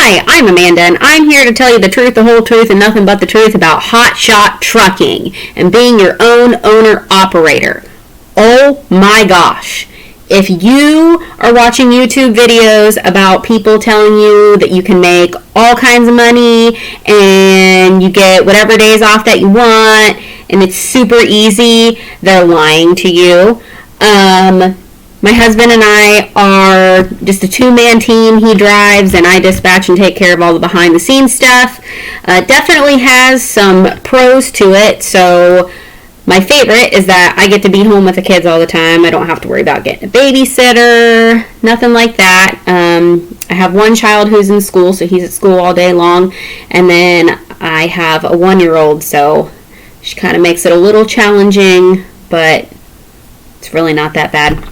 Hi, I'm Amanda, and I'm here to tell you the truth, the whole truth, and nothing but the truth about HotShot Trucking and being your own owner-operator. Oh my gosh. If you are watching YouTube videos about people telling you that you can make all kinds of money and you get whatever days off that you want and it's super easy, they're lying to you. My husband and I are just a two-man team. He drives and I dispatch and take care of all the behind-the-scenes stuff. Definitely has some pros to it. So my favorite is that I get to be home with the kids all the time. I don't have to worry about getting a babysitter, nothing like that. I have one child who's in school, so he's at school all day long. And then I have a 1-year-old, so she kind of makes it a little challenging, but it's really not that bad.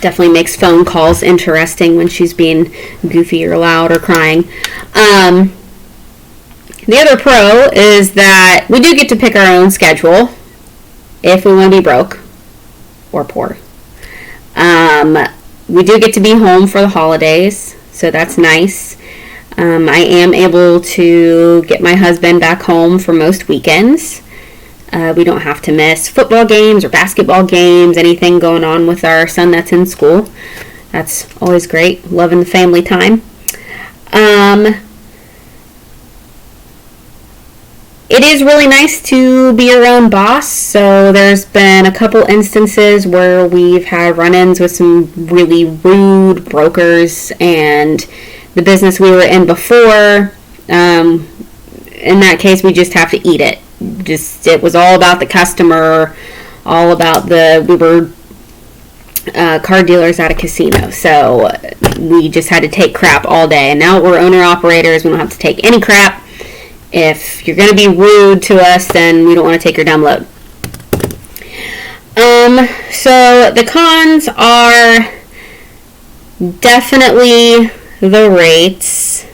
Definitely makes phone calls interesting when she's being goofy or loud or crying. The other pro is that we do get to pick our own schedule if we want to be broke or poor. We do get to be home for the holidays, so that's nice. I am able to get my husband back home for most weekends. We don't have to miss football games or basketball games, anything going on with our son that's in school. That's always great. Loving the family time. It is really nice to be your own boss. So there's been a couple instances where we've had run-ins with some really rude brokers, and the business we were in before, in that case, we just have to eat it. It was all about the customer, all about we were car dealers at a casino, so we just had to take crap all day. And now we're owner operators, we don't have to take any crap. If you're going to be rude to us, then we don't want to take your dumb load. So the cons are definitely the rates,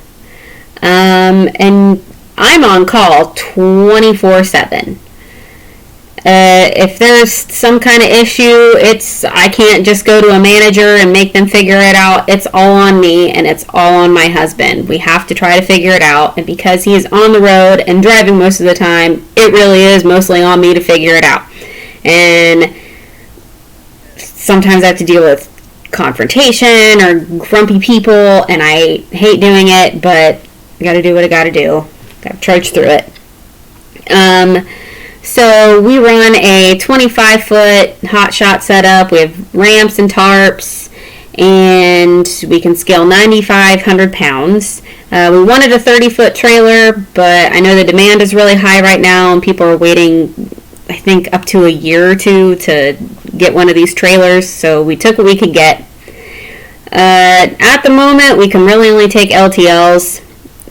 and I'm on call 24/7. If there's some kind of issue, I can't just go to a manager and make them figure it out. It's all on me, and it's all on my husband. We have to try to figure it out, and because he's on the road and driving most of the time, it really is mostly on me to figure it out. And sometimes I have to deal with confrontation or grumpy people, and I hate doing it, but I gotta do what I gotta do. Gotta trudge through it. So we run a 25-foot HotShot setup. We have ramps and tarps, and we can scale 9,500 pounds. We wanted a 30-foot trailer, but I know the demand is really high right now, and people are waiting, I think, up to a year or two to get one of these trailers, so we took what we could get. At the moment, we can really only take LTLs.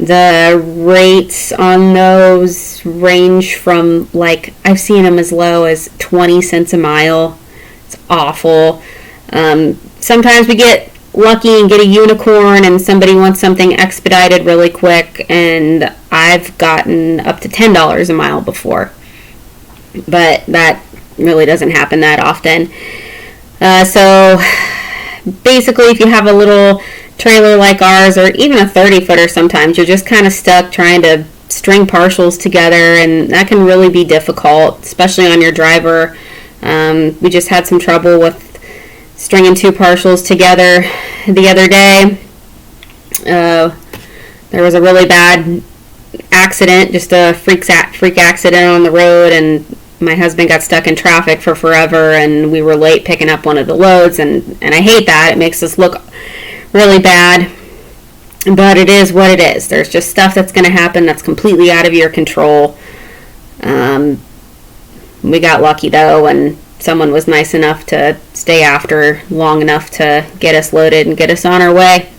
The rates on those range from, I've seen them as low as 20 cents a mile. It's awful. Sometimes we get lucky and get a unicorn and somebody wants something expedited really quick, and I've gotten up to $10 a mile before. But that really doesn't happen that often. So basically, if you have a little trailer like ours, or even a 30-footer, sometimes you're just kind of stuck trying to string partials together, and that can really be difficult, especially on your driver. We just had some trouble with stringing 2 partials together the other day. There was a really bad accident, just a freak accident on the road, and my husband got stuck in traffic for forever, and we were late picking up one of the loads, and I hate that. It makes us look really bad, but it is what it is. There's just stuff that's going to happen that's completely out of your control. We got lucky though, and someone was nice enough to stay after long enough to get us loaded and get us on our way.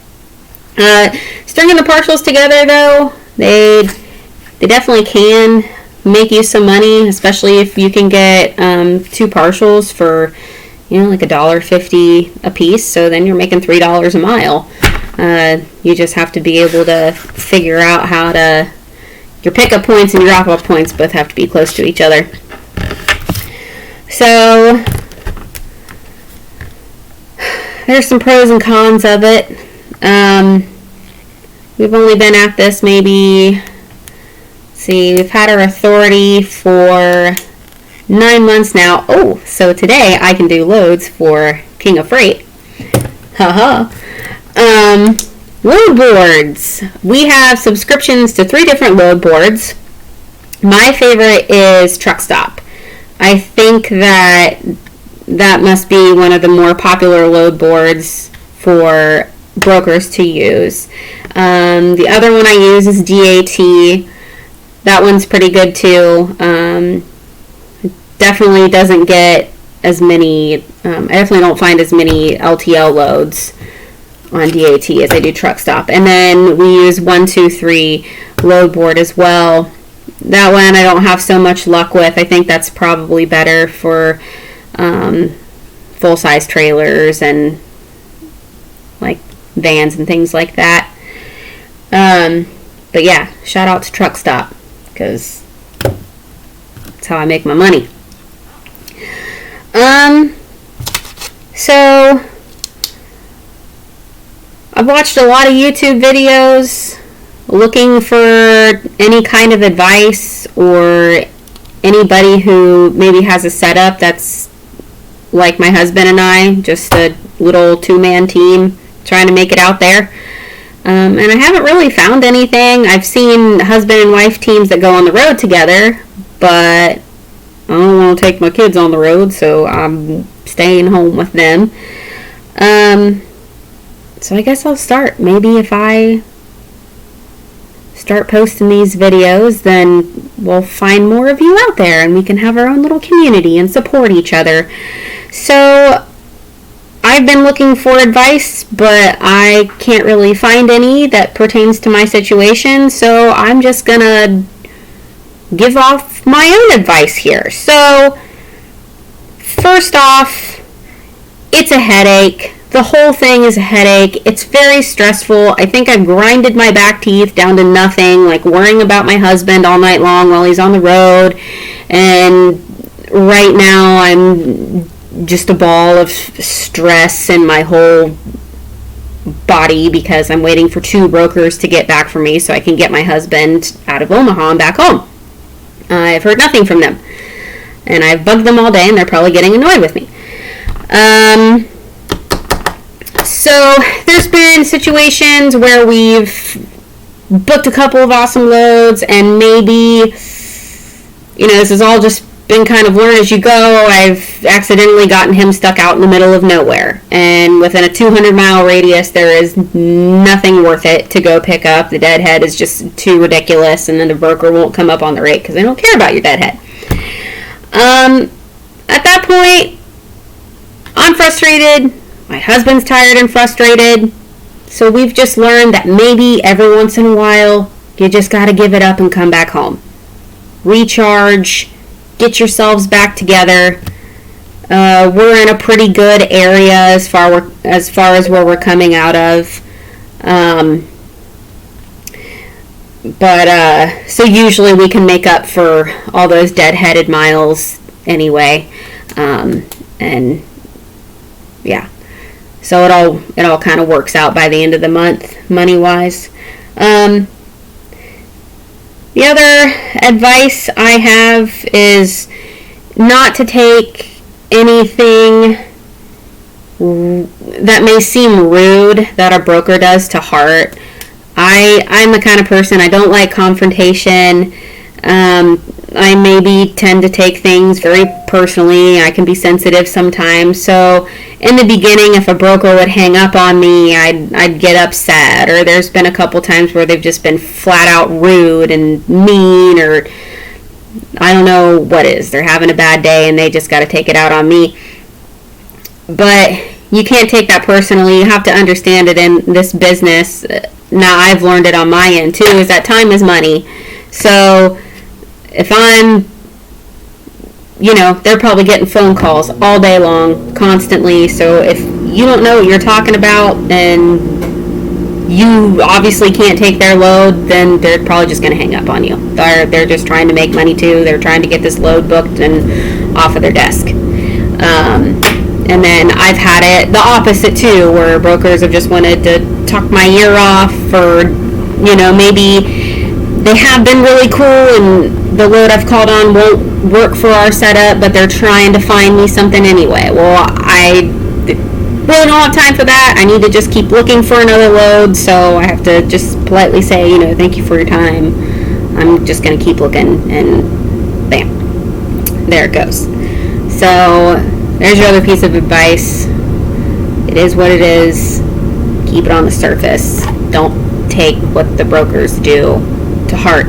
Stringing the partials together though, they definitely can make you some money, especially if you can get 2 partials for like $1.50 a piece, so then you're making $3 a mile. You just have to be able to figure out your pickup points and your drop-off points both have to be close to each other. So there's some pros and cons of it. we've only been at this maybe, see, we've had our authority for 9 months now. Oh, so today I can do loads for King of Freight. Haha. Load boards. We have subscriptions to 3 different load boards. My favorite is Truck Stop. I think that must be one of the more popular load boards for brokers to use. The other one I use is DAT. That one's pretty good too. Definitely doesn't get as many, I definitely don't find as many LTL loads on DAT as I do Truck Stop. And then we use 123 load board as well. That one I don't have so much luck with. I think that's probably better for full-size trailers and like vans and things like that. But yeah, shout out to Truck Stop because that's how I make my money. So I've watched a lot of YouTube videos looking for any kind of advice or anybody who maybe has a setup that's like my husband and I, just a little 2-man team trying to make it out there. And I haven't really found anything. I've seen husband and wife teams that go on the road together, but I don't want to take my kids on the road, so I'm staying home with them. So I guess I'll start. Maybe if I start posting these videos, then we'll find more of you out there and we can have our own little community and support each other. So I've been looking for advice, but I can't really find any that pertains to my situation, so I'm just gonna give off my own advice here. So first off, it's a headache. The whole thing is a headache. It's very stressful. I think I've grinded my back teeth down to nothing, like worrying about my husband all night long while he's on the road. And right now I'm just a ball of stress in my whole body because I'm waiting for 2 brokers to get back for me so I can get my husband out of Omaha and back home. I've heard nothing from them. And I've bugged them all day and they're probably getting annoyed with me. So there's been situations where we've booked a couple of awesome loads and maybe, this has all just been kind of learn as you go. I've accidentally gotten him stuck out in the middle of nowhere. And within a 200-mile radius, there is nothing worth it to go pick up. The deadhead is just too ridiculous, and then the broker won't come up on the rate because they don't care about your deadhead. At that point, I'm frustrated. My husband's tired and frustrated. So we've just learned that maybe every once in a while, you just got to give it up and come back home. Recharge. Get yourselves back together. We're in a pretty good area as far as where we're coming out of. So usually we can make up for all those deadheaded miles anyway. And yeah. So it all kind of works out by the end of the month, money-wise. The other advice I have is not to take anything that may seem rude that a broker does to heart. I'm the kind of person, I don't like confrontation. I maybe tend to take things very personally. I can be sensitive sometimes. So in the beginning, if a broker would hang up on me, I'd get upset. Or there's been a couple times where they've just been flat out rude and mean, or I don't know what is. They're having a bad day and they just got to take it out on me. But you can't take that personally. You have to understand it in this business. Now I've learned it on my end too, is that time is money. So if I'm, they're probably getting phone calls all day long, constantly. So if you don't know what you're talking about and you obviously can't take their load, then they're probably just going to hang up on you. They're just trying to make money too. They're trying to get this load booked and off of their desk. And then I've had it the opposite too, where brokers have just wanted to tuck my ear off for maybe they have been really cool and the load I've called on won't work for our setup, but they're trying to find me something anyway. Well, I really don't have time for that. I need to just keep looking for another load, so I have to just politely say, thank you for your time. I'm just going to keep looking, and bam, there it goes. So there's your other piece of advice. It is what it is. Keep it on the surface. Don't take what the brokers do to heart.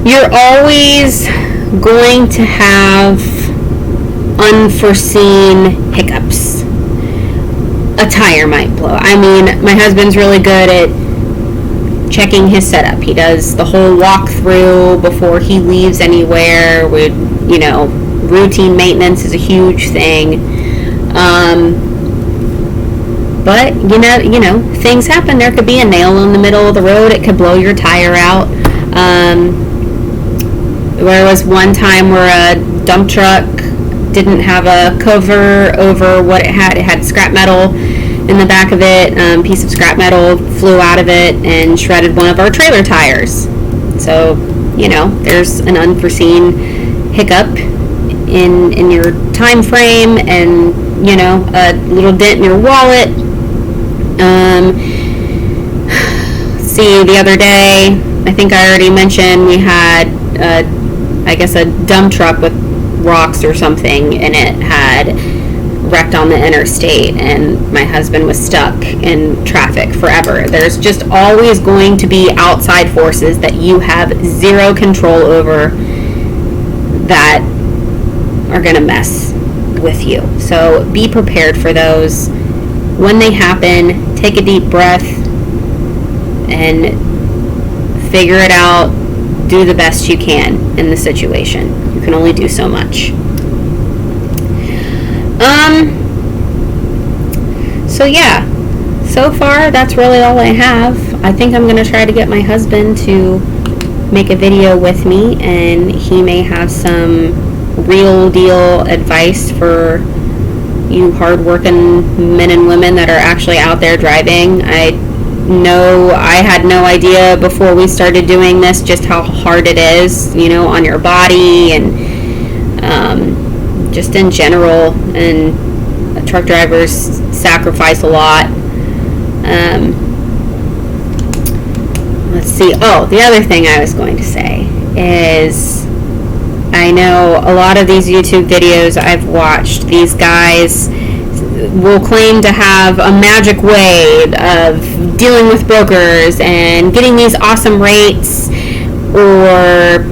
You're always going to have unforeseen hiccups. A tire might blow. I mean, my husband's really good at checking his setup. He does the whole walkthrough before he leaves anywhere. Routine maintenance is a huge thing. But things happen. There could be a nail in the middle of the road. It could blow your tire out. There was one time where a dump truck didn't have a cover over what it had. It had scrap metal in the back of it. Piece of scrap metal flew out of it and shredded one of our trailer tires. So, there's an unforeseen hiccup in your time frame, and a little dent in your wallet. See, the other day, I think I already mentioned we had a dump truck with rocks or something, and it had wrecked on the interstate, and my husband was stuck in traffic forever. There's just always going to be outside forces that you have zero control over that are going to mess with you. So be prepared for those. When they happen, take a deep breath and figure it out. Do the best you can in the situation. You can only do so much. So yeah, so far that's really all I have. I think I'm going to try to get my husband to make a video with me, and he may have some real deal advice for you hardworking men and women that are actually out there driving. I know I had no idea before we started doing this just how hard it is, on your body and just in general. And truck drivers sacrifice a lot. Let's see. Oh, the other thing I was going to say is, I know a lot of these YouTube videos I've watched, these guys will claim to have a magic way of dealing with brokers and getting these awesome rates, or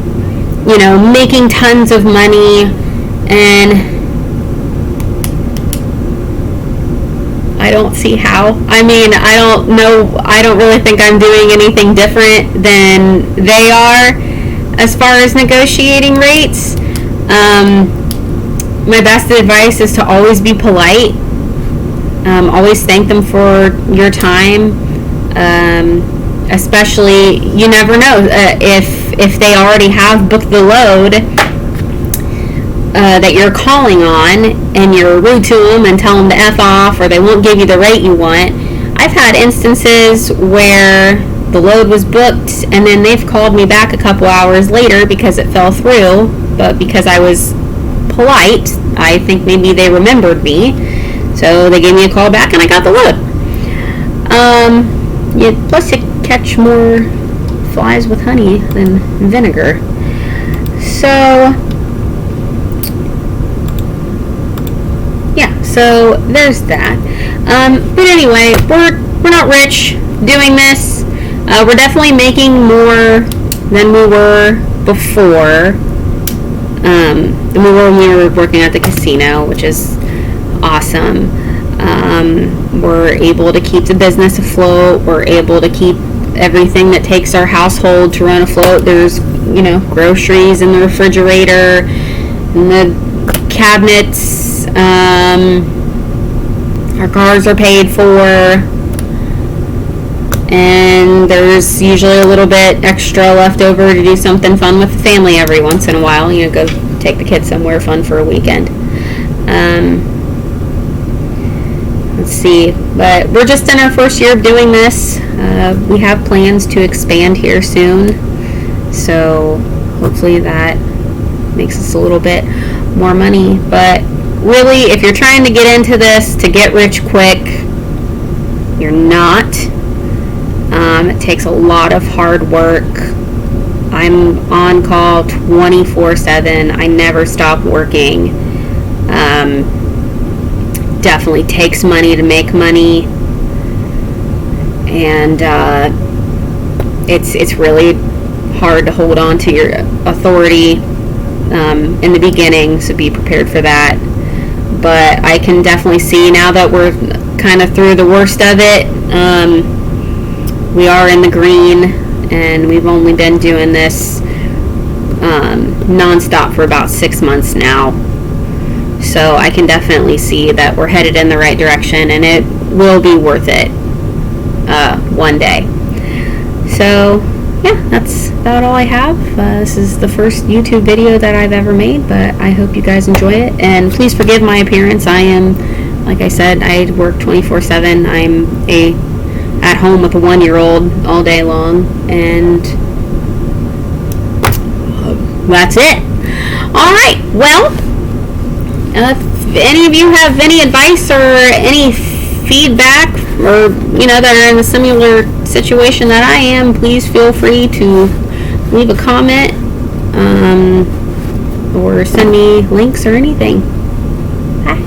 making tons of money, and I don't see how. I mean, I don't know. I don't really think I'm doing anything different than they are as far as negotiating rates. My best advice is to always be polite. Always thank them for your time. Especially, you never know if they already have booked the load that you're calling on, and you're rude to them and tell them to F off, or they won't give you the rate you want. I've had instances where the load was booked, and then they've called me back a couple hours later because it fell through, but because I was polite, I think maybe they remembered me, so they gave me a call back and I got the load. Plus you catch more flies with honey than vinegar. So so there's that. But anyway, we're not rich doing this. We're definitely making more than we were before. Than we were when we were working at the casino, which is awesome. We're able to keep the business afloat. We're able to keep everything that takes our household to run afloat. There's, groceries in the refrigerator, and the cabinets. Our cars are paid for, and there's usually a little bit extra left over to do something fun with the family every once in a while. Go take the kids somewhere fun for a weekend. let's see. But we're just in our first year of doing this. We have plans to expand here soon, so hopefully that makes us a little bit more money. But really, if you're trying to get into this to get rich quick, you're not. It takes a lot of hard work. I'm on call 24/7. I never stop working. Definitely takes money to make money, and it's really hard to hold on to your authority in the beginning, so be prepared for that. But I can definitely see now that we're kind of through the worst of it. We are in the green, and we've only been doing this non-stop for about 6 months now. So I can definitely see that we're headed in the right direction, and it will be worth it one day. So yeah, that's about all I have. This is the first YouTube video that I've ever made, but I hope you guys enjoy it. And please forgive my appearance. I am, like I said, I work 24/7. I'm at home with a 1-year-old all day long, and that's it. All right, well, if any of you have any advice or any feedback, or that are in a similar situation that I am, please feel free to leave a comment or send me links or anything. Bye.